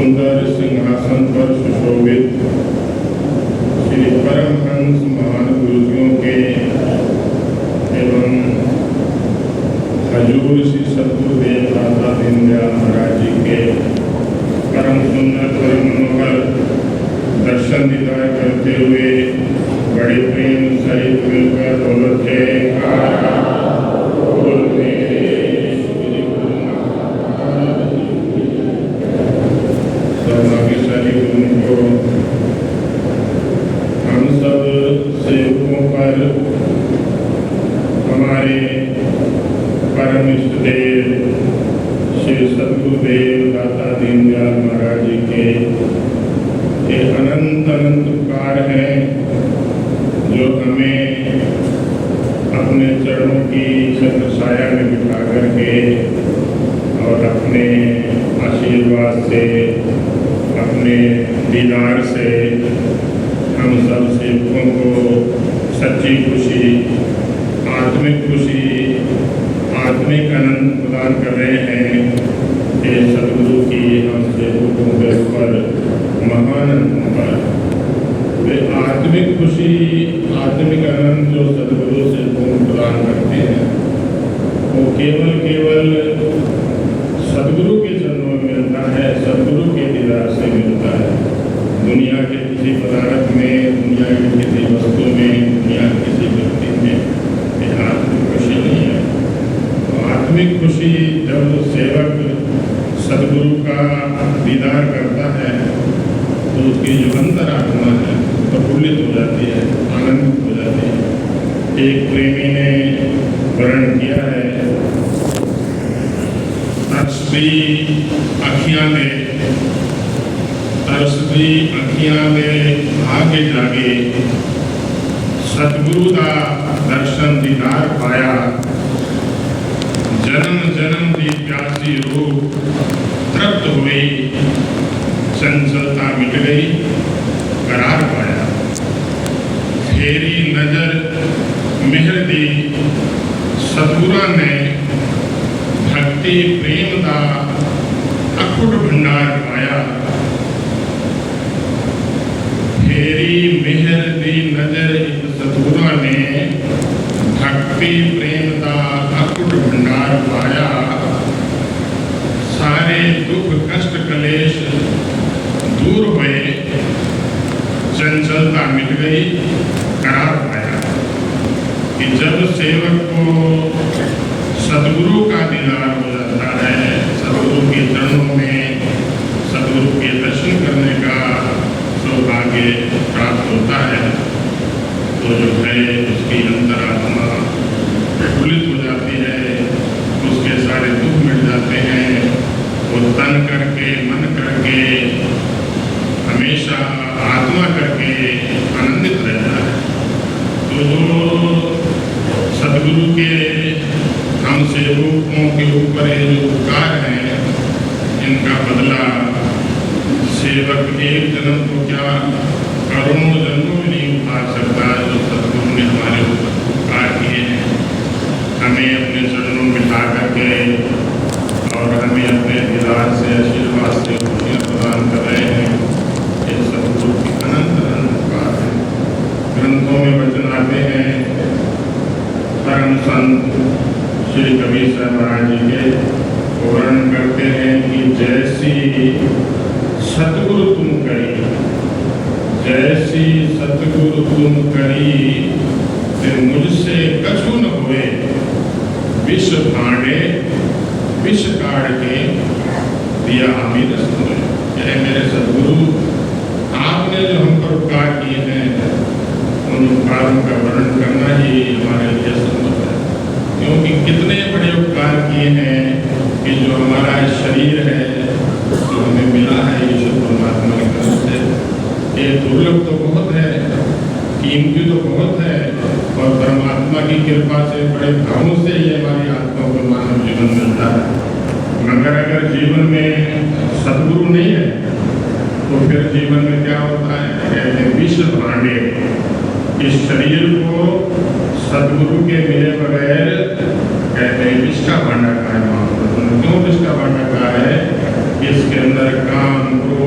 सुंदर सिंहासन पर सुशोभित श्री परमहंस महान गुरुजियों के एवं हजूर श्री सद्गुरुदेव दाता दीनदयाल महाराज जी के परम सुंदर परम मनोहर दर्शन दीदार करते हुए बड़े प्रेम सहित मिलकर बोलो जयकारा बोलते सौभाग्यशाली गुरु को हम सब सेवकों पर हमारे परम इष्ट देव श्री सद्गुरुदेव दाता दीनदयाल महाराज जी के अनंत अनंत उपकार हैं जो हमें अपने चरणों की छत्र छाया में बिठा करके और अपने आशीर्वाद से अपने दीदार से हम सब सेवकों को सच्ची खुशी, आत्मिक खुशी, आत्मिक आनंद प्रदान कर रहे हैं कि सद्गुरु की हम सेवकों के ऊपर महान अनुकंपा। वे आत्मिक खुशी, आत्मिक आनंद जो सद्गुरु से प्रदान करते हैं वो केवल सद्गुरु के चरणों में मिलता है, सद्गुरु के दीदार से मिलता है। दुनिया के किसी पदार्थ में, दुनिया के किसी वस्तु में, दुनिया के किसी व्यक्ति में ये आत्मिक खुशी नहीं है। तो आत्मिक खुशी जब सेवक सद्गुरु का दीदार करता है तो उसकी जो अंतरात्मा है प्रफुल्लित हो जाती है, आनंदित हो जाती है। एक प्रेमी ने वर्णन किया है, तरसदी अखियां में भागे जागे सतगुरु का दर्शन दीदार पाया। जन्म जन्म की प्यासी रूह तृप्त हुई, चंचलता मिट गई, करार पाया। फेरी नजर मेहर दी सतगुरा ने भक्ति प्रेम का अखुट भंडार पाया। फेरी मेहर दी नजर सतगुरा ने भक्ति प्रेम का अखुट भंडार पाया। सारे दुख कष्ट कलेश दूर हुए, चंचलता मिट गई, करार पाया। कि जब सेवक को सद्गुरु का दीदार हो जाता है, सद्गुरु के चरणों में सद्गुरु के दर्शन करने का सौभाग्य प्राप्त होता है, तो जो है उसकी अंतरात्मा प्रफुल्लित हो जाती है, उसके सारे दुख मिट जाते हैं। वो तन करके, मन करके, हमेशा आत्मा करके आनंदित रहता है। तो जो सद्गुरु के हम सेवकों के ऊपर ये जो उपकार हैं, इनका बदला सेवक एक जन्म को क्या करोड़ों जन्मों में नहीं उठा सकता। जो सद्गुरु ने हमारे ऊपर उपकार किए हैं, हमें अपने चरणों में बिठा करके और हमें अपने दीदार से, आशीर्वाद से खुशियाँ प्रदान कर रहे हैं, ये सद्गुरु की अनंत अनंत उपकार है। ग्रंथों में वचन आते हैं, परम संत श्री कबीर साहब महाराज जी के वर्णन करते हैं कि जैसी सतगुरु तुम करी, जैसी सतगुरु तुम करी, फिर मुझसे कछु न हुए। विष भांडे विष काढ़ के दिया हमें रस हुए। यह मेरे सतगुरु, आपने जो हम पर उपकार किए हैं, उन उपकारों का वर्णन करना ही हमारे लिए संभव है। क्योंकि कितने बड़े उपकार किए हैं कि जो हमारा शरीर है, जो हमें मिला है ईश्वर परमात्मा की तरफ से, ये दुर्लभ तो बहुत है, कीमती तो बहुत है, और परमात्मा की कृपा से बड़े भावों से ये हमारी आत्मा को मानव जीवन मिलता है। मगर अगर जीवन में सद्गुरु नहीं है तो फिर जीवन में क्या होता है? कहते हैं विष भांडे। इस शरीर को सद्गुरु के मिले बगैर कहते हैं विष का भांडा का है। क्यों विष का भांडा का है? इसके अंदर काम, क्रोध,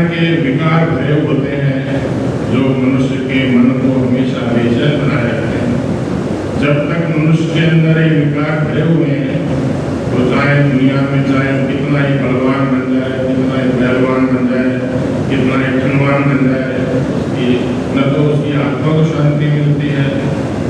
के विकार भरे होते हैं जो मनुष्य के मन को हमेशा बेचैन बनाए रखते हैं। जब तक मनुष्य के अंदर ये विकार भरे हुए हैं, तो चाहे दुनिया में चाहे कितना ही बलवान बन जाए, कितना ही पहलवान बन जाए, कितना ही धनवान बन जाए, न तो उसकी आत्मा को शांति मिलती है,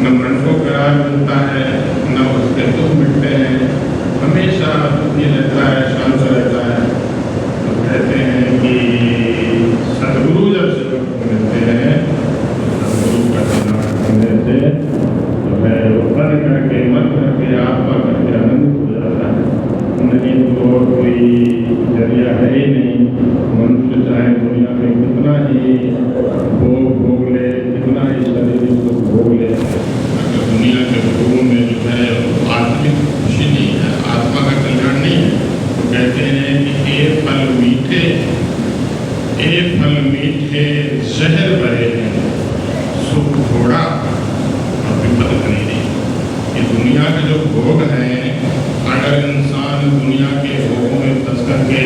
न मन को करार मिलता है, न उसके दुख मिटते हैं, हमेशा दुखी रहता है, शांत रहता है। तो कहते हैं कि सदगुरु जब सेवक को मिलते हैं तो सदगुरु का चिन्ह करने से जो है वो मन करके मन करके आत्मा करके आनंदित हो जाता है। नहीं तो कोई जरिया है ही नहीं। मनुष्य चाहे दुनिया में कितना ही भोग ले, कितना ही शरीर को भोग ले, अगर दुनिया के भोगों में जो है आत्मिक खुशी नहीं है, आत्मा का कल्याण नहीं है, तो कहते हैं कि ये फल मीठे जहर भरे हैं, सुख थोड़ा और विपद नहीं। ये दुनिया के जो भोग हैं, अगर इंसान दुनिया के भोगों में फंस करके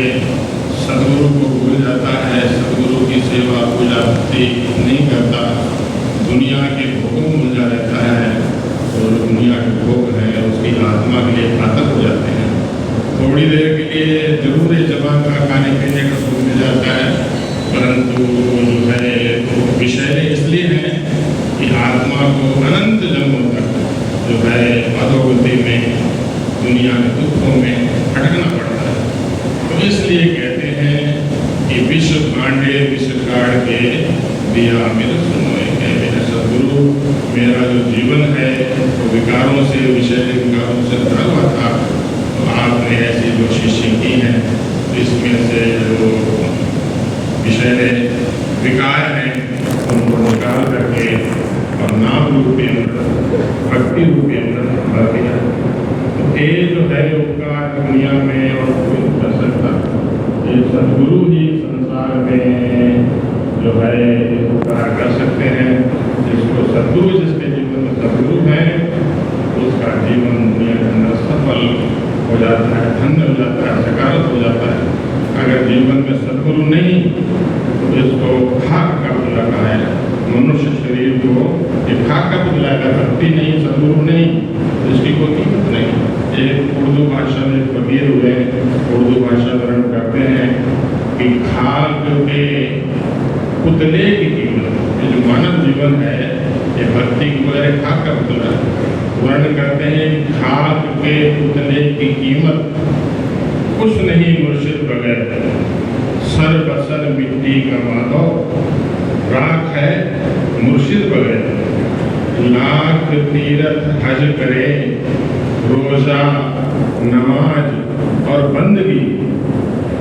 सदगुरु को भूल जाता है, सदगुरु की सेवा पूजा भक्ति नहीं करता, दुनिया के भोगों में उलझा रहता है, तो दुनिया के भोग हैं उसकी आत्मा के लिए घातक हो जाते हैं। थोड़ी देर के लिए जरूर जबान का खाने पीने का सुख मिल जाता है, परंतु जो है विषय इसलिए है कि आत्मा को अनंत जन्मों तक जो है अधोगति में, दुनिया के दुखों में भटकना पड़ता है। तो इसलिए कहते हैं कि विश्व भांडे विश्व काढ़ के दिया मेरे सुनोए, मेरे सदगुरु मेरा जो जीवन है वो विकारों से, विषय विकारों से भरा हुआ था, तो आपने ऐसी बख्शिशें की हैं, इसमें से जो विषय विकार हैं उनको निकाल करके और नाम रूपी भक्ति रूपी भर दिया। तो ये जो है उपकार दुनिया में और कोई कर सकता, ये सदगुरु ही संसार में जो है उपकार कर सकते हैं। जिसको सदगुरु, जिसके जीवन में सदगुरु है, उसका जीवन दुनिया के अंदर सफल हो जाता है, धन्य हो जाता है, सकारात्मक हो जाता है। अगर जीवन में सदगुरु नहीं तो इसको खाक का पुतला कहा है। मनुष्य शरीर को ये खाक का पुतला है, भक्ति नहीं, सदगुरु नहीं, इसकी कोई कीमत नहीं। एक उर्दू भाषा में कबीर हुए, उर्दू भाषा वर्णन करते हैं कि खाक के पुतले की कीमत, ये जो मानव जीवन है ये भक्ति की बगैर खाक का पुतला है। वर्णन करते हैं खाक के पुतले की कीमत कुछ नहीं मुर्शिद बगैर, सर बसर मिट्टी का माधव, राख है मुर्शिद बगैर। लाख तीरथ हज करे, रोजा नमाज और बंदगी,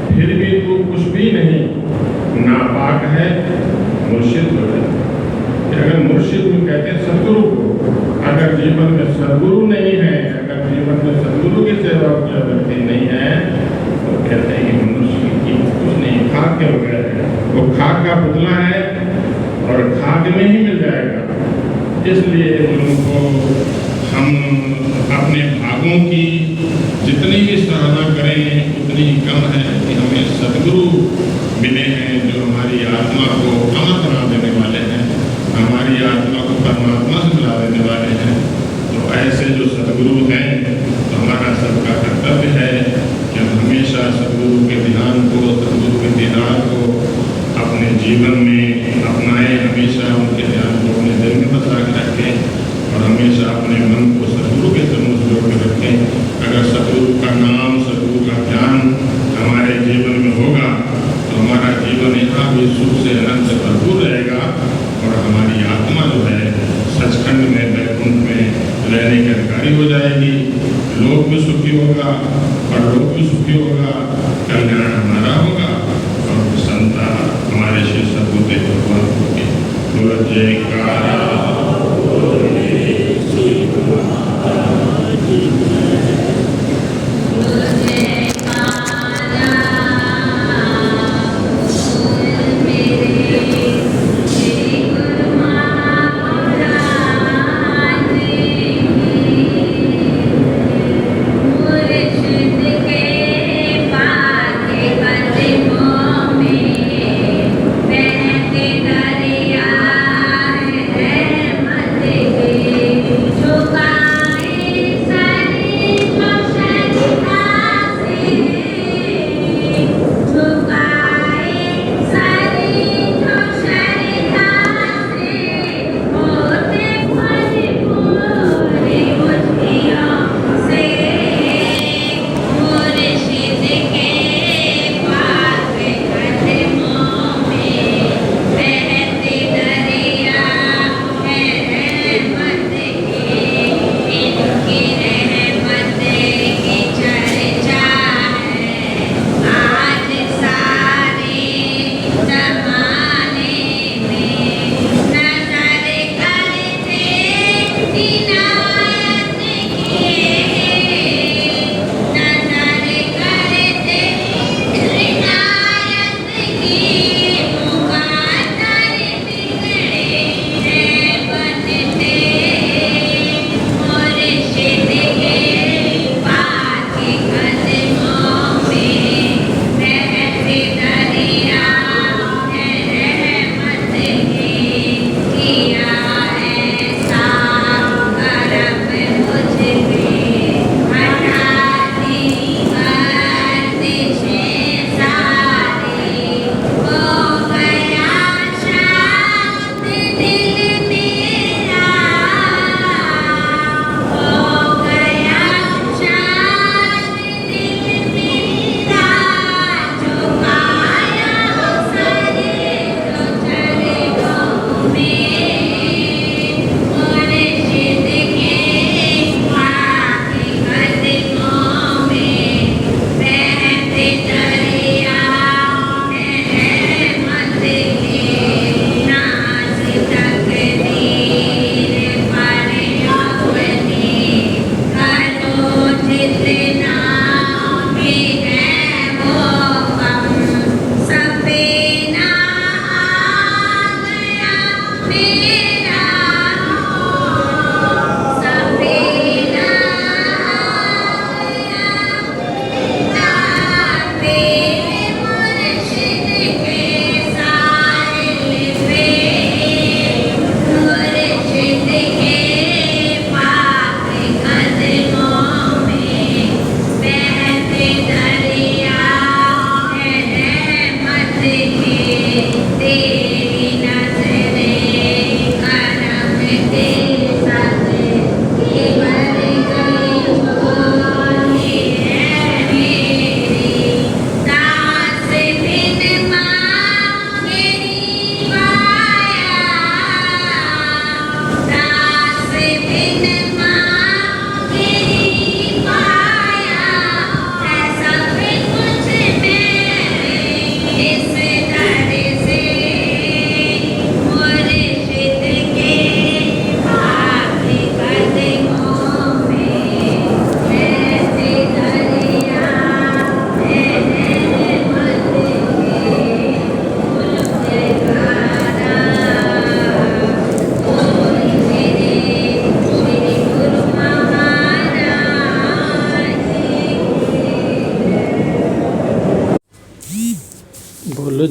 फिर भी तू कुछ भी नहीं, नापाक है मुर्शिद बगैर। अगर मुर्शिद में कहते हैं सदगुरु को, अगर जीवन में सदगुरु नहीं है, अगर जीवन में सदगुरु की सेवा की व्यक्ति नहीं है, तो कहते हैं कि मनुष्य की कुछ नहीं, खाक के बगैर है। वो खाक का पुतला है और खाक में ही मिल जाएगा। इसलिए उनको हम अपने भागों की जितनी भी सराहना करें उतनी ही कम है कि हमें सदगुरु मिले हैं जो हमारी आत्मा को अमर बना देने वाले हैं, हमारी आत्मा को परमात्मा से मिला देने वाले हैं। तो ऐसे जो सदगुरु हैं, तो हमारा सबका कर्तव्य है कि हम हमेशा सदगुरु के ध्यान को, सदगुरु के दीदार को अपने जीवन में अपनाएं, हमेशा उनके ध्यान को अपने दिल में बसा के रखें और हमेशा अपने मन को सदगुरु के चरणों से जोड़ के रखें। अगर सदगुरु का नाम, सदगुरु का ध्यान हमारे जीवन में होगा तो हमारा जीवन यहाँ भी सुख से अनंत से भरपूर रहेगा और हमारी आत्मा जो है सचखंड में, वैकुंठ में रहने की अधिकारी हो जाएगी। लोक भी सुखी होगा और लोक भी सुखी होगा, कल्याण हमारा होगा और प्रसन्नता हमारे श्री सदगुरुदेव भगवान होगी। बोलो जयकारा। मुर्शिद के पाके कदमों में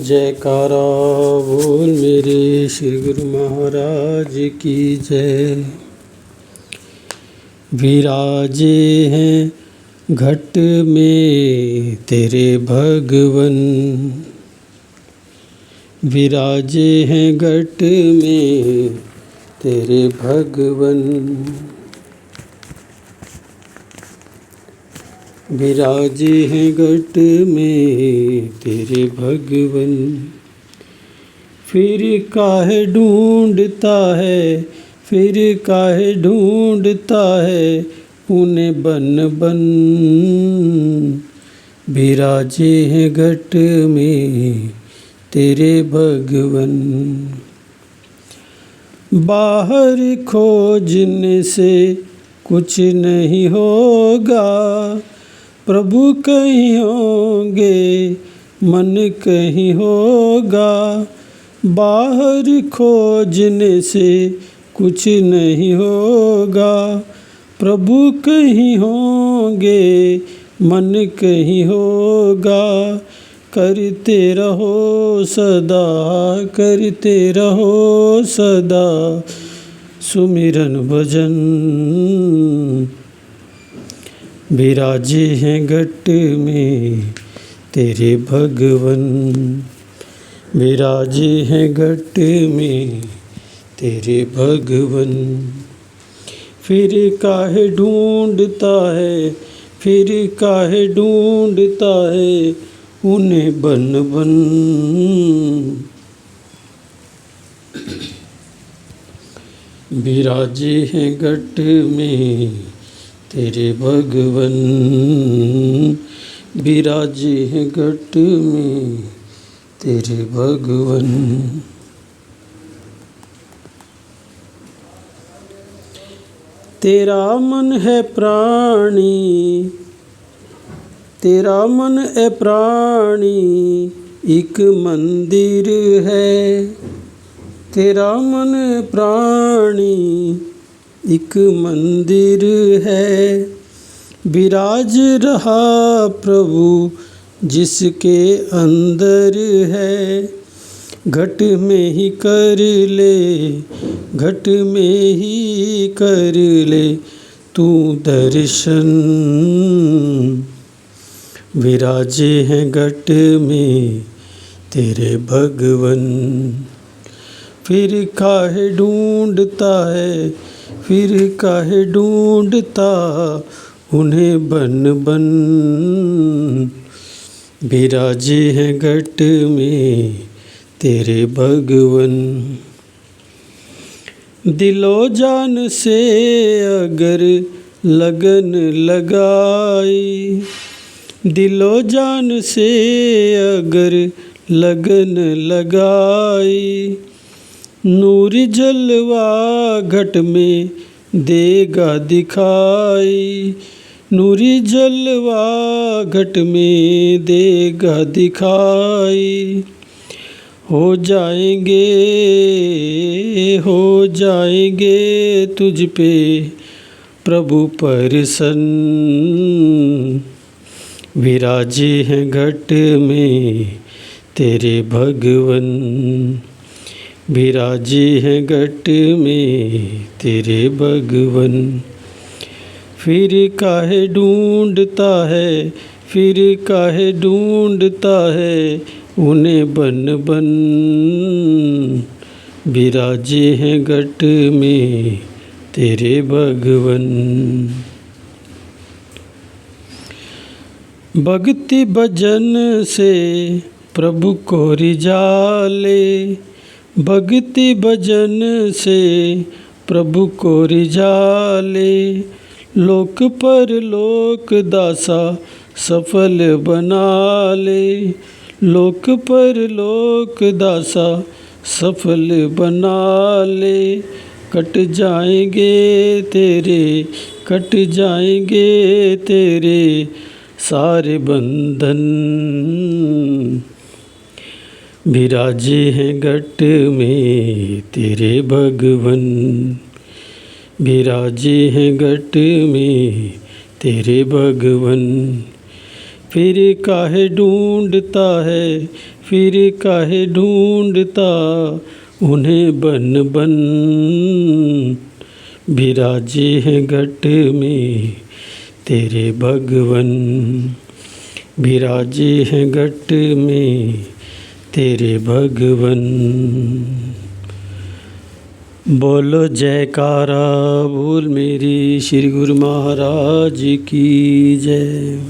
जयकारा बोल मेरे श्री गुरु महाराज की जय। विराजे हैं घट में तेरे भगवन, विराजे हैं घट में तेरे भगवन, विराजे हैं घट में तेरे भगवन। फिर काहे ढूंढता है, फिर काहे ढूंढता है उन्हें बन बन, विराजे हैं घट में तेरे भगवन। बाहर खोजने से कुछ नहीं होगा, प्रभु कहीं होंगे मन कहीं होगा। बाहर खोजने से कुछ नहीं होगा, प्रभु कहीं होंगे मन कहीं होगा। करते रहो सदा, करते रहो सदा सुमिरन भजन, विराजे हैं घट में तेरे भगवन, विराजे हैं घट में तेरे भगवन। फिर काहे ढूंढता है, फिर काहे ढूंढता है उन्हें बन बन, विराजे हैं घट में तेरे भगवन, विराजे हैं घट में तेरे भगवन। तेरा मन है प्राणी, तेरा मन है प्राणी एक मंदिर है, तेरा मन प्राणी एक मंदिर है। विराज रहा प्रभु जिसके अंदर है, घट में ही कर ले, घट में ही कर ले तू दर्शन, विराजे हैं घट में तेरे भगवन। फिर काहे ढूंढता है, फिर काहे ढूंढता उन्हें बन बन, विराजे हैं घट में तेरे भगवन। दिलो जान से अगर लगन लगाई, दिलो जान से अगर लगन लगाई, नूर जलवा घट में देगा दिखाई, नूरी जलवा घट में देगा दिखाई। हो जाएंगे, हो जाएंगे तुझ पे प्रभु प्रसन्न, विराजे हैं घट में तेरे भगवन, विराजे हैं घट में तेरे भगवन। फिर काहे ढूंढता है, फिर काहे ढूंढता है उन्हें बन बन, विराजे हैं घट में तेरे भगवन। भक्ति भजन से प्रभु को रिझाले, भक्ति भजन से प्रभु को रिझाले, लोक पर लोक दासा सफल बना ले, लोक पर लोक दासा सफल बना ले। कट जाएंगे तेरे, कट जाएंगे तेरे सारे बंधन, विराजे हैं घट में तेरे भगवन, विराजे हैं घट में तेरे भगवन। फिर काहे ढूंढता है, फिर काहे ढूंढता उन्हें बन बन। विराजे हैं घट में तेरे भगवन, विराजे हैं घट में तेरे भगवन। बोलो जयकारा बोल मेरी श्री गुरु महाराज की जय।